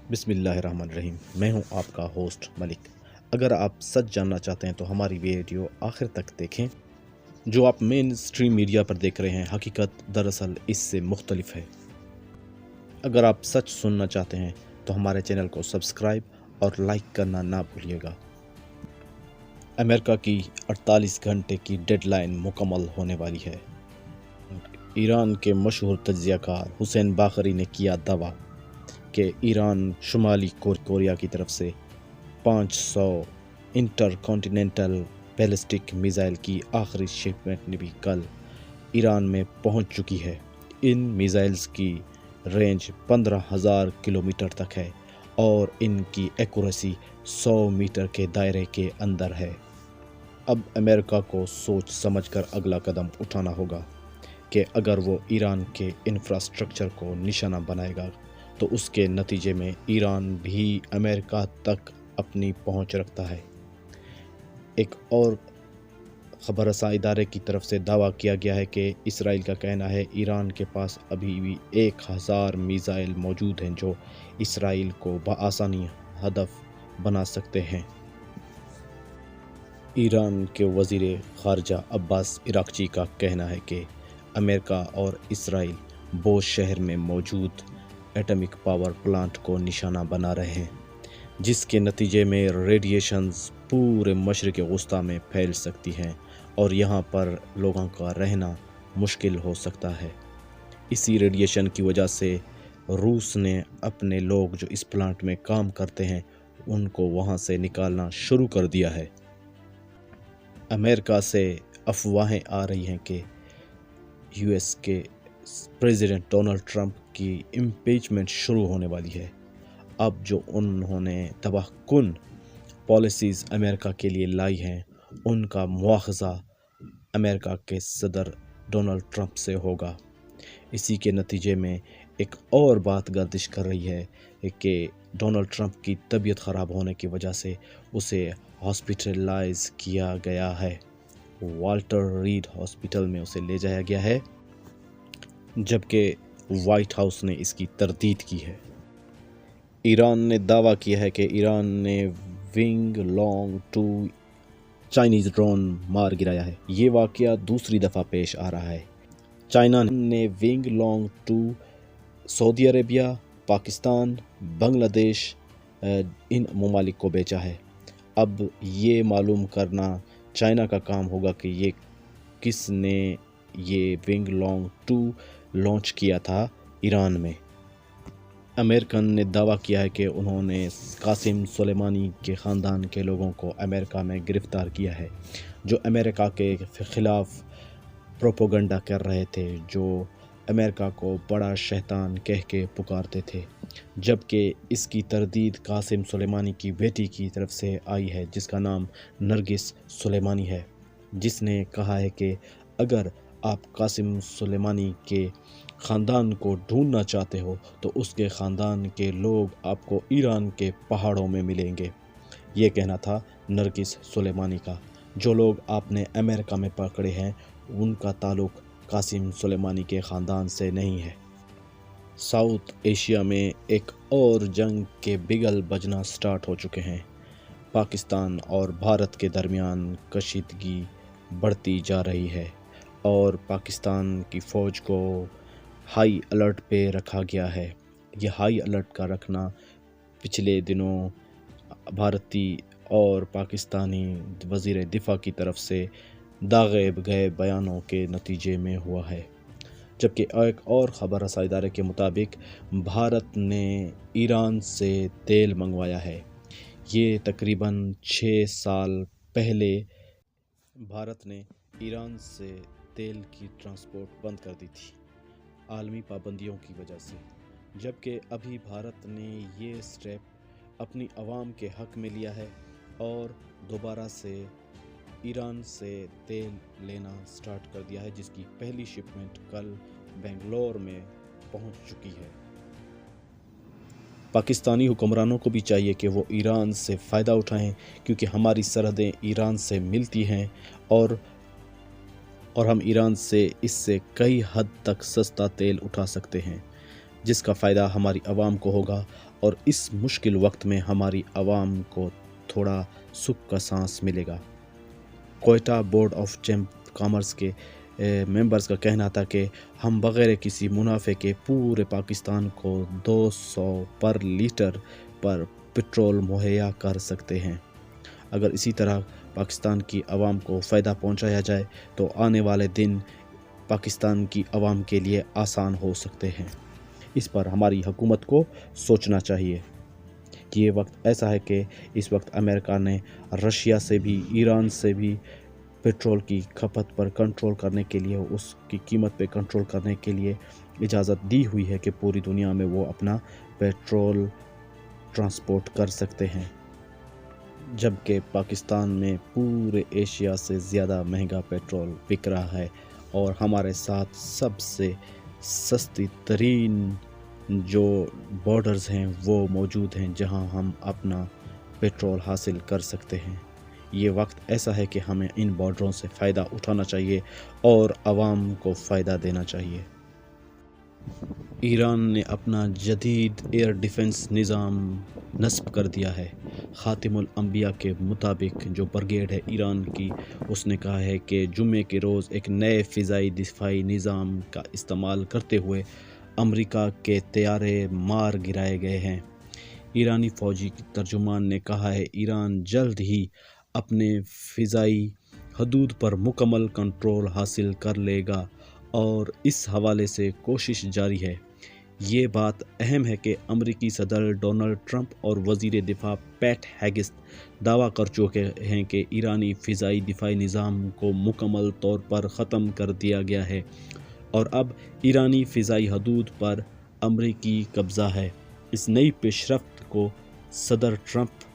بسم اللہ الرحمن الرحیم۔ میں ہوں آپ کا ہوسٹ ملک۔ اگر آپ سچ جاننا چاہتے ہیں تو ہماری ویڈیو آخر تک دیکھیں۔ جو آپ مین اسٹریم میڈیا پر دیکھ رہے ہیں حقیقت دراصل اس سے مختلف ہے۔ اگر آپ سچ سننا چاہتے ہیں تو ہمارے چینل کو سبسکرائب اور لائک کرنا نہ بھولیے گا۔ امریکہ کی 48 گھنٹے کی ڈیڈ لائن مکمل ہونے والی ہے۔ ایران کے مشہور تجزیہ کار حسین باقری نے کیا دعویٰ کہ ایران شمالی کوریا کی طرف سے 500 انٹر کانٹیننٹل بیلسٹک میزائل کی آخری شپمنٹ بھی کل ایران میں پہنچ چکی ہے۔ ان میزائلز کی رینج 15,000 کلومیٹر تک ہے اور ان کی ایکوریسی 100 میٹر کے دائرے کے اندر ہے۔ اب امریکہ کو سوچ سمجھ کر اگلا قدم اٹھانا ہوگا کہ اگر وہ ایران کے انفراسٹرکچر کو نشانہ بنائے گا تو اس کے نتیجے میں ایران بھی امریکہ تک اپنی پہنچ رکھتا ہے۔ ایک اور خبر رساں ادارے کی طرف سے دعویٰ کیا گیا ہے کہ اسرائیل کا کہنا ہے ایران کے پاس ابھی بھی 1000 میزائل موجود ہیں جو اسرائیل کو بآسانی ہدف بنا سکتے ہیں۔ ایران کے وزیر خارجہ عباس عراقچی کا کہنا ہے کہ امریکہ اور اسرائیل بوش شہر میں موجود ایٹمک پاور پلانٹ کو نشانہ بنا رہے ہیں، جس کے نتیجے میں ریڈیشنز پورے مشرق وسطیٰ میں پھیل سکتی ہیں اور یہاں پر لوگوں کا رہنا مشکل ہو سکتا ہے۔ اسی ریڈیشن کی وجہ سے روس نے اپنے لوگ جو اس پلانٹ میں کام کرتے ہیں ان کو وہاں سے نکالنا شروع کر دیا ہے۔ امریکہ سے افواہیں آ رہی ہیں کہ یو ایس کے پریزیڈنٹ ڈونلڈ ٹرمپ کی امپیچمنٹ شروع ہونے والی ہے۔ اب جو انہوں نے تباہ کن پالیسیز امریکہ کے لیے لائی ہیں ان کا مواخذہ امریکہ کے صدر ڈونلڈ ٹرمپ سے ہوگا۔ اسی کے نتیجے میں ایک اور بات گردش کر رہی ہے کہ ڈونلڈ ٹرمپ کی طبیعت خراب ہونے کی وجہ سے اسے ہاسپٹلائز کیا گیا ہے۔ والٹر ریڈ ہاسپٹل میں اسے لے جایا گیا ہے، جبکہ وائٹ ہاؤس نے اس کی تردید کی ہے۔ ایران نے دعویٰ کیا ہے کہ ایران نے ونگ لانگ 2 چائنیز ڈرون مار گرایا ہے۔ یہ واقعہ دوسری دفعہ پیش آ رہا ہے۔ چائنا نے ونگ لانگ 2 سعودی عربیہ، پاکستان، بنگلہ دیش ان ممالک کو بیچا ہے۔ اب یہ معلوم کرنا چائنا کا کام ہوگا کہ یہ کس نے یہ ونگ لانگ 2 لانچ کیا تھا ایران میں۔ امریکن نے دعویٰ کیا ہے کہ انہوں نے قاسم سلیمانی کے خاندان کے لوگوں کو امریکہ میں گرفتار کیا ہے، جو امریکہ کے خلاف پروپیگنڈا کر رہے تھے، جو امریکہ کو بڑا شیطان کہہ کے پکارتے تھے، جبکہ اس کی تردید قاسم سلیمانی کی بیٹی کی طرف سے آئی ہے جس کا نام نرگس سلیمانی ہے، جس نے کہا ہے کہ اگر آپ قاسم سلیمانی کے خاندان کو ڈھونڈنا چاہتے ہو تو اس کے خاندان کے لوگ آپ کو ایران کے پہاڑوں میں ملیں گے۔ یہ کہنا تھا نرگس سلیمانی کا۔ جو لوگ آپ نے امریکہ میں پکڑے ہیں ان کا تعلق قاسم سلیمانی کے خاندان سے نہیں ہے۔ ساؤتھ ایشیا میں ایک اور جنگ کے بگل بجنا سٹارٹ ہو چکے ہیں۔ پاکستان اور بھارت کے درمیان کشیدگی بڑھتی جا رہی ہے اور پاکستان کی فوج کو ہائی الرٹ پہ رکھا گیا ہے۔ یہ ہائی الرٹ کا رکھنا پچھلے دنوں بھارتی اور پاکستانی وزیر دفاع کی طرف سے داغے گئے بیانوں کے نتیجے میں ہوا ہے۔ جبکہ ایک اور خبر رساں ادارے کے مطابق بھارت نے ایران سے تیل منگوایا ہے۔ یہ تقریباً 6 سال پہلے بھارت نے ایران سے تیل کی ٹرانسپورٹ بند کر دی تھی عالمی پابندیوں کی وجہ سے، جبکہ ابھی بھارت نے یہ سٹیپ اپنی عوام کے حق میں لیا ہے اور دوبارہ سے ایران سے تیل لینا سٹارٹ کر دیا ہے، جس کی پہلی شپمنٹ کل بنگلور میں پہنچ چکی ہے۔ پاکستانی حکمرانوں کو بھی چاہیے کہ وہ ایران سے فائدہ اٹھائیں، کیونکہ ہماری سرحدیں ایران سے ملتی ہیں اور ہم ایران سے اس سے کئی حد تک سستا تیل اٹھا سکتے ہیں، جس کا فائدہ ہماری عوام کو ہوگا اور اس مشکل وقت میں ہماری عوام کو تھوڑا سکھ کا سانس ملے گا۔ کوئٹہ بورڈ آف کامرس کے ممبرز کا کہنا تھا کہ ہم بغیر کسی منافع کے پورے پاکستان کو 200 پر لیٹر پر پٹرول مہیا کر سکتے ہیں۔ اگر اسی طرح پاکستان کی عوام کو فائدہ پہنچایا جائے تو آنے والے دن پاکستان کی عوام کے لیے آسان ہو سکتے ہیں۔ اس پر ہماری حکومت کو سوچنا چاہیے کہ یہ وقت ایسا ہے کہ اس وقت امریکہ نے رشیا سے بھی، ایران سے بھی پیٹرول کی کھپت پر کنٹرول کرنے کے لیے، اس کی قیمت پہ کنٹرول کرنے کے لیے اجازت دی ہوئی ہے کہ پوری دنیا میں وہ اپنا پیٹرول ٹرانسپورٹ کر سکتے ہیں، جبکہ پاکستان میں پورے ایشیا سے زیادہ مہنگا پیٹرول بک رہا ہے اور ہمارے ساتھ سب سے سستی ترین جو بارڈرز ہیں وہ موجود ہیں جہاں ہم اپنا پیٹرول حاصل کر سکتے ہیں۔ یہ وقت ایسا ہے کہ ہمیں ان بارڈروں سے فائدہ اٹھانا چاہیے اور عوام کو فائدہ دینا چاہیے۔ ایران نے اپنا جدید ایئر ڈیفنس نظام نصب کر دیا ہے۔ خاتم الانبیاء کے مطابق جو برگیڈ ہے ایران کی، اس نے کہا ہے کہ جمعے کے روز ایک نئے فضائی دفاعی نظام کا استعمال کرتے ہوئے امریکہ کے طیارے مار گرائے گئے ہیں۔ ایرانی فوجی ترجمان نے کہا ہے ایران جلد ہی اپنے فضائی حدود پر مکمل کنٹرول حاصل کر لے گا اور اس حوالے سے کوشش جاری ہے۔ یہ بات اہم ہے کہ امریکی صدر ڈونلڈ ٹرمپ اور وزیر دفاع پیٹ ہیگسٹ دعویٰ کر چکے ہیں کہ ایرانی فضائی دفاعی نظام کو مکمل طور پر ختم کر دیا گیا ہے اور اب ایرانی فضائی حدود پر امریکی قبضہ ہے۔ اس نئی پیش رفت کو صدر ٹرمپ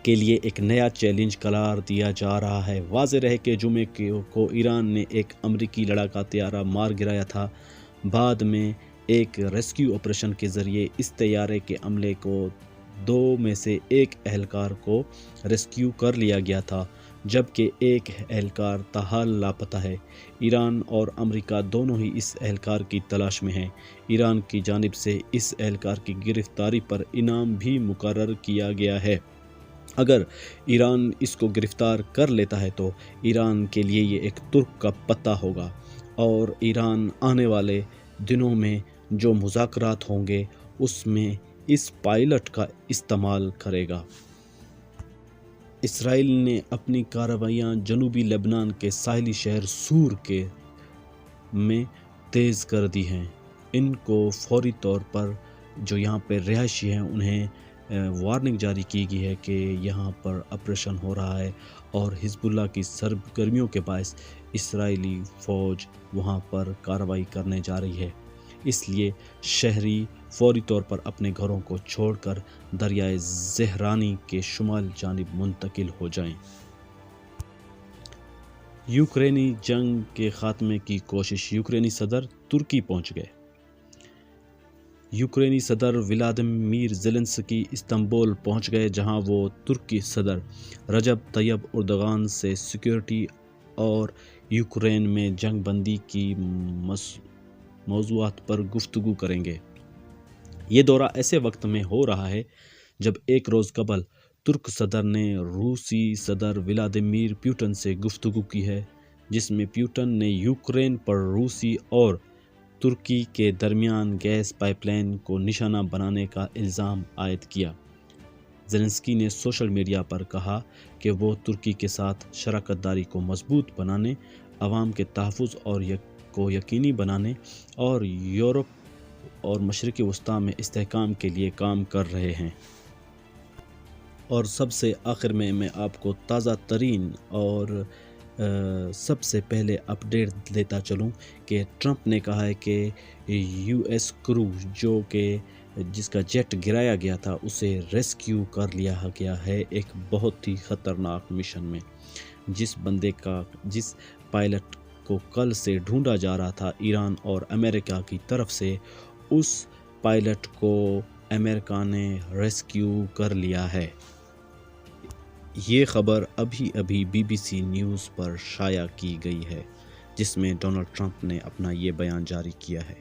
کے لیے ایک نیا چیلنج قرار دیا جا رہا ہے۔ واضح رہے کہ جمعے کو ایران نے ایک امریکی لڑاکا طیارہ مار گرایا تھا۔ بعد میں ایک ریسکیو آپریشن کے ذریعے اس طیارے کے عملے کو 2 میں سے 1 اہلکار کو ریسکیو کر لیا گیا تھا، جبکہ ایک اہلکار تاحال لاپتہ ہے۔ ایران اور امریکہ دونوں ہی اس اہلکار کی تلاش میں ہیں۔ ایران کی جانب سے اس اہلکار کی گرفتاری پر انعام بھی مقرر کیا گیا ہے۔ اگر ایران اس کو گرفتار کر لیتا ہے تو ایران کے لیے یہ ایک ترک کا پتہ ہوگا اور ایران آنے والے دنوں میں جو مذاکرات ہوں گے اس میں اس پائلٹ کا استعمال کرے گا۔ اسرائیل نے اپنی کارروائیاں جنوبی لبنان کے ساحلی شہر سور میں تیز کر دی ہیں۔ ان کو فوری طور پر جو یہاں پہ رہائشی ہیں انہیں وارننگ جاری کی گئی ہے کہ یہاں پر آپریشن ہو رہا ہے اور حزب اللہ کی سرگرمیوں کے باعث اسرائیلی فوج وہاں پر کارروائی کرنے جا رہی ہے، اس لیے شہری فوری طور پر اپنے گھروں کو چھوڑ کر دریائے زہرانی کے شمال جانب منتقل ہو جائیں۔ یوکرینی جنگ کے خاتمے کی کوشش، یوکرینی صدر ترکی پہنچ گئے۔ یوکرینی صدر ولادیمیر زیلنسکی استنبول پہنچ گئے، جہاں وہ ترکی صدر رجب طیب اردوغان سے سیکیورٹی اور یوکرین میں جنگ بندی کی موضوعات پر گفتگو کریں گے۔ یہ دورہ ایسے وقت میں ہو رہا ہے جب ایک روز قبل ترک صدر نے روسی صدر ولادیمیر پوٹن سے گفتگو کی ہے، جس میں پوٹن نے یوکرین پر روسی اور ترکی کے درمیان گیس پائپ لائن کو نشانہ بنانے کا الزام عائد کیا۔ زیلنسکی نے سوشل میڈیا پر کہا کہ وہ ترکی کے ساتھ شراکت داری کو مضبوط بنانے، عوام کے تحفظ کو یقینی بنانے اور یورپ اور مشرق وسطیٰ میں استحکام کے لیے کام کر رہے ہیں۔ اور سب سے آخر میں آپ کو تازہ ترین اور سب سے پہلے اپڈیٹ دیتا چلوں کہ ٹرمپ نے کہا ہے کہ US کرو جو کہ جس کا جیٹ گرایا گیا تھا اسے ریسکیو کر لیا گیا ہے ایک بہت ہی خطرناک مشن میں۔ جس پائلٹ کو کل سے ڈھونڈا جا رہا تھا ایران اور امریکہ کی طرف سے، اس پائلٹ کو امریکہ نے ریسکیو کر لیا ہے۔ یہ خبر ابھی BBC نیوز پر شائع کی گئی ہے، جس میں ڈونلڈ ٹرمپ نے اپنا یہ بیان جاری کیا ہے۔